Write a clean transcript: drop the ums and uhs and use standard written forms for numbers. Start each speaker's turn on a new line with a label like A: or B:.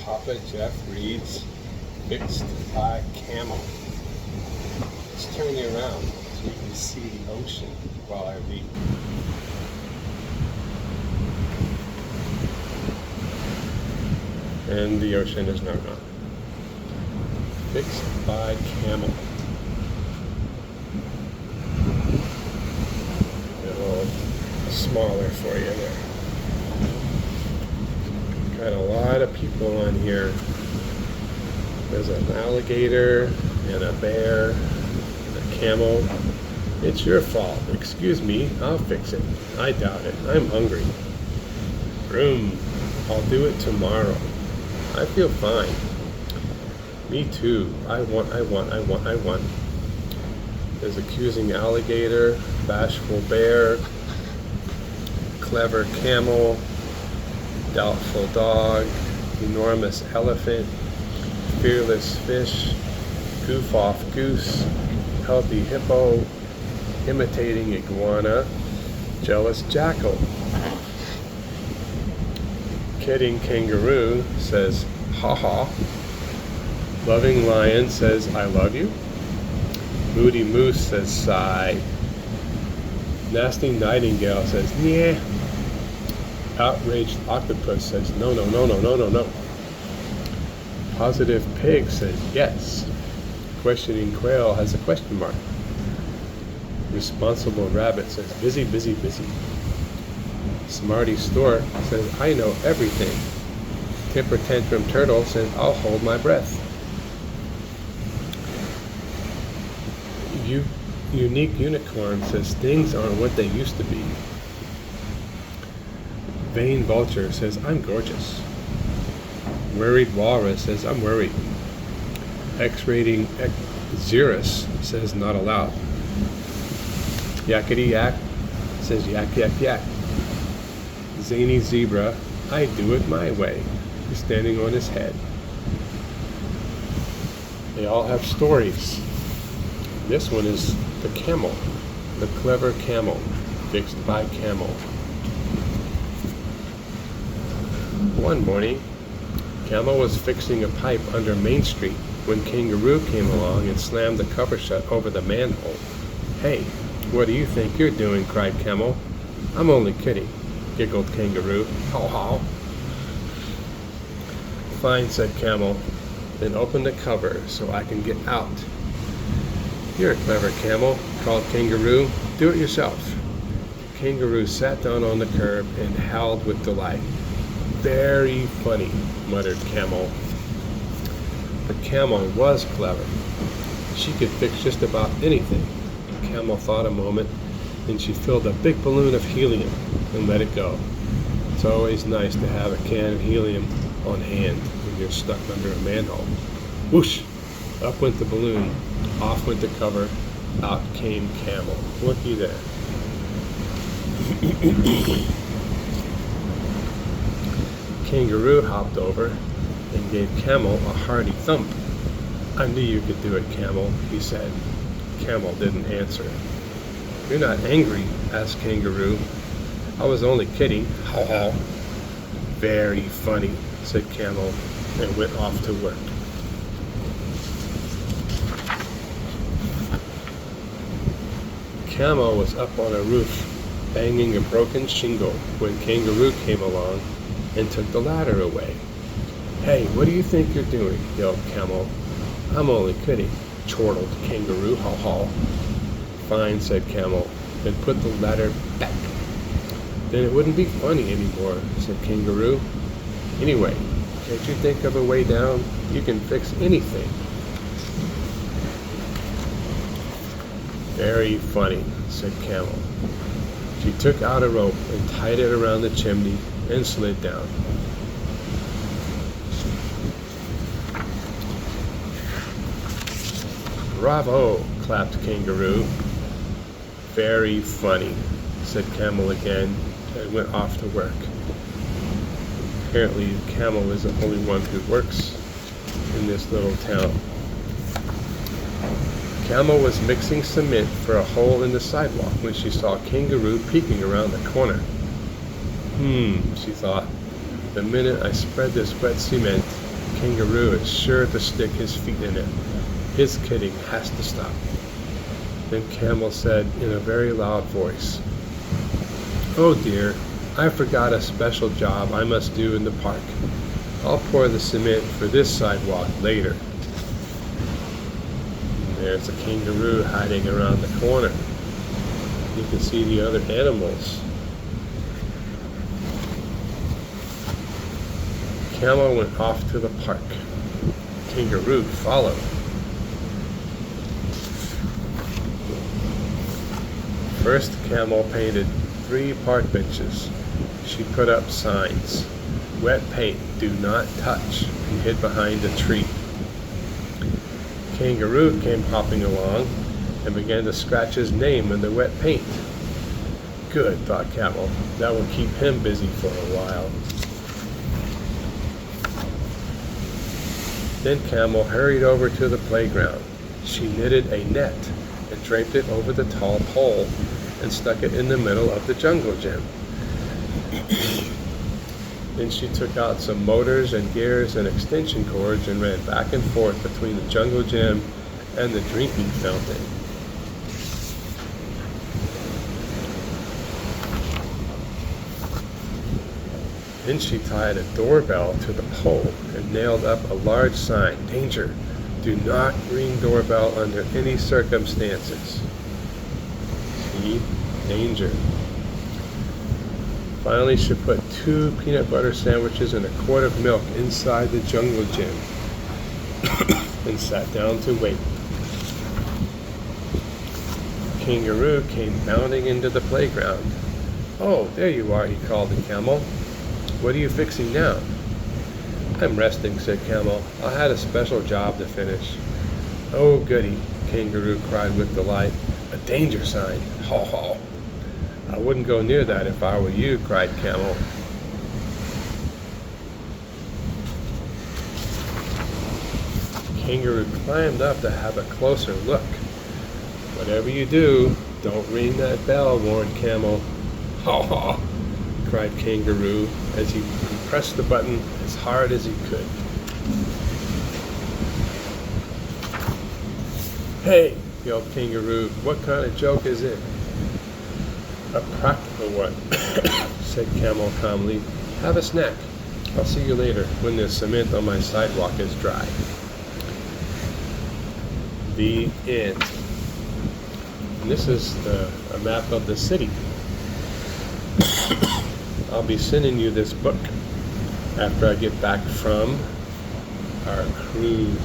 A: Papa Jeff reads, fixed by Camel. Let's turn you around so you can see the ocean while I read. And the ocean is now gone. Fixed by Camel. A little smaller for you there. Got a lot of people on here. There's an alligator and a bear and a camel. It's your fault. Excuse me, I'll fix it. I doubt it. I'm hungry. Vroom. I'll do it tomorrow. I feel fine. Me too. I want. There's accusing alligator, bashful bear, clever camel, doubtful dog, enormous elephant, fearless fish, goof off goose, healthy hippo, imitating iguana, jealous jackal. Kidding kangaroo says, ha ha. Loving lion says, I love you. Moody moose says, sigh. Nasty nightingale says, yeah. Outraged octopus says, no, no, no, no, no, no, no. Positive pig says, yes. Questioning quail has a question mark. Responsible rabbit says, busy, busy, busy. Smarty stork says, I know everything. Temper tantrum turtle says, I'll hold my breath. Unique unicorn says, things aren't what they used to be. Vain vulture says, I'm gorgeous. Worried walrus says, I'm worried. X-rating Xerus says, not allowed. Yakety yak says, yak, yak, yak. Zany zebra, I do it my way. He's standing on his head. They all have stories. This one is the camel, the clever camel, fixed by Camel. One morning, Camel was fixing a pipe under Main Street when Kangaroo came along and slammed the cover shut over the manhole. Hey, what do you think you're doing? Cried Camel. I'm only kidding, giggled Kangaroo. Haw haw. Fine, said Camel. Then open the cover so I can get out. You're a clever camel, called Kangaroo. Do it yourself. Kangaroo sat down on the curb and howled with delight. Very funny, muttered Camel. But Camel was clever. She could fix just about anything. Camel thought a moment, then she filled a big balloon of helium and let it go. It's always nice to have a can of helium on hand when you're stuck under a manhole. Whoosh! Up went the balloon, off went the cover, out came Camel. Looky there. Kangaroo hopped over and gave Camel a hearty thump. I knew you could do it, Camel, he said. Camel didn't answer. You're not angry? Asked Kangaroo. I was only kidding. Haw haw. Very funny, said Camel, and went off to work. Camel was up on a roof, banging a broken shingle when Kangaroo came along and took the ladder away. Hey, what do you think you're doing? Yelled Camel. I'm only kidding, chortled Kangaroo. Haw haw. Fine, said Camel, and put the ladder back. Then it wouldn't be funny anymore, said Kangaroo. Anyway, can't you think of a way down? You can fix anything. Very funny, said Camel. She took out a rope and tied it around the chimney and slid down. Bravo, clapped Kangaroo. Very funny, said Camel again, and went off to work. Apparently, Camel is the only one who works in this little town. Camel was mixing cement for a hole in the sidewalk when she saw Kangaroo peeking around the corner. She thought, the minute I spread this wet cement, Kangaroo is sure to stick his feet in it. His kidding has to stop. Then Camel said in a very loud voice, "Oh dear, I forgot a special job I must do in the park. I'll pour the cement for this sidewalk later." There's a kangaroo hiding around the corner. You can see the other animals. Camel went off to the park. Kangaroo followed. First, Camel painted 3 park benches. She put up signs. "Wet paint, do not touch," and hid behind a tree. Kangaroo came hopping along and began to scratch his name in the wet paint. Good, thought Camel. That will keep him busy for a while. Then Camel hurried over to the playground. She knitted a net and draped it over the tall pole and stuck it in the middle of the jungle gym. Then she took out some motors and gears and extension cords and ran back and forth between the jungle gym and the drinking fountain. Then she tied a doorbell to the pole and nailed up a large sign, "Danger! Do not ring doorbell under any circumstances." See? Danger. Finally, she put 2 peanut butter sandwiches and a quart of milk inside the jungle gym and sat down to wait. Kangaroo came bounding into the playground. "Oh, there you are," he called to Camel. "What are you fixing now?" "I'm resting," said Camel. "I had a special job to finish." "Oh, goody," Kangaroo cried with delight. "A danger sign. Haw haw." "I wouldn't go near that if I were you," cried Camel. Kangaroo climbed up to have a closer look. "Whatever you do, don't ring that bell," warned Camel. "Haw haw," cried Kangaroo as he pressed the button as hard as he could. "Hey," yelled Kangaroo, "what kind of joke is it?" "A practical one," said Camel calmly. "Have a snack. I'll see you later when the cement on my sidewalk is dry." The end. And this is a map of the city. I'll be sending you this book after I get back from our cruise